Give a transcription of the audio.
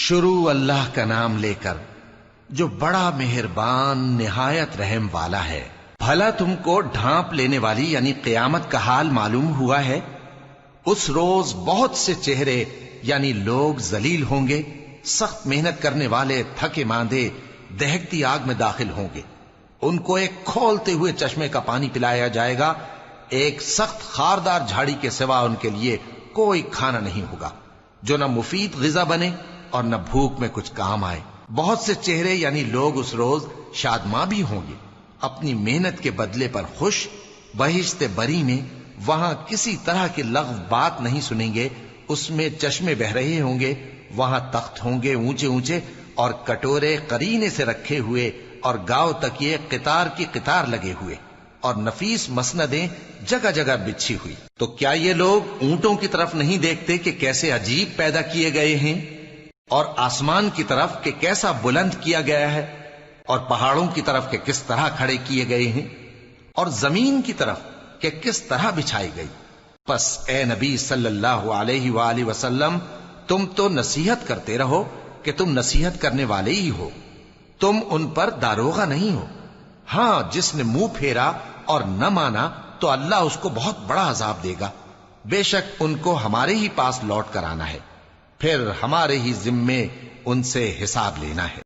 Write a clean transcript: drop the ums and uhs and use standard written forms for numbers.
شروع اللہ کا نام لے کر جو بڑا مہربان نہایت رحم والا ہے۔ بھلا تم کو ڈھانپ لینے والی یعنی قیامت کا حال معلوم ہوا ہے؟ اس روز بہت سے چہرے یعنی لوگ ذلیل ہوں گے، سخت محنت کرنے والے تھکے ماندے دہکتی آگ میں داخل ہوں گے۔ ان کو ایک کھولتے ہوئے چشمے کا پانی پلایا جائے گا، ایک سخت خاردار جھاڑی کے سوا ان کے لیے کوئی کھانا نہیں ہوگا جو نہ مفید غذا بنے اور نہ بھوک میں کچھ کام آئے۔ بہت سے چہرے یعنی لوگ اس روز شادماں بھی ہوں گے، اپنی محنت کے بدلے پر خوش، بہشت بری میں وہاں کسی طرح کی لغو بات نہیں سنیں گے، اس میں چشمے بہ رہے ہوں گے، وہاں تخت ہوں گے اونچے اونچے اور کٹورے قرینے سے رکھے ہوئے اور گاؤ تکیے قطار کی قطار لگے ہوئے اور نفیس مسندیں جگہ جگہ بچھی ہوئی۔ تو کیا یہ لوگ اونٹوں کی طرف نہیں دیکھتے کہ کیسے عجیب پیدا کیے گئے ہیں، اور آسمان کی طرف کہ کیسا بلند کیا گیا ہے، اور پہاڑوں کی طرف کہ کس طرح کھڑے کیے گئے ہیں، اور زمین کی طرف کہ کس طرح بچھائی گئی؟ پس اے نبی صلی اللہ علیہ وآلہ وسلم، تم تو نصیحت کرتے رہو کہ تم نصیحت کرنے والے ہی ہو، تم ان پر داروغہ نہیں ہو۔ ہاں، جس نے منہ پھیرا اور نہ مانا تو اللہ اس کو بہت بڑا عذاب دے گا۔ بے شک ان کو ہمارے ہی پاس لوٹ کر آنا ہے، پھر ہمارے ہی ذمے ان سے حساب لینا ہے۔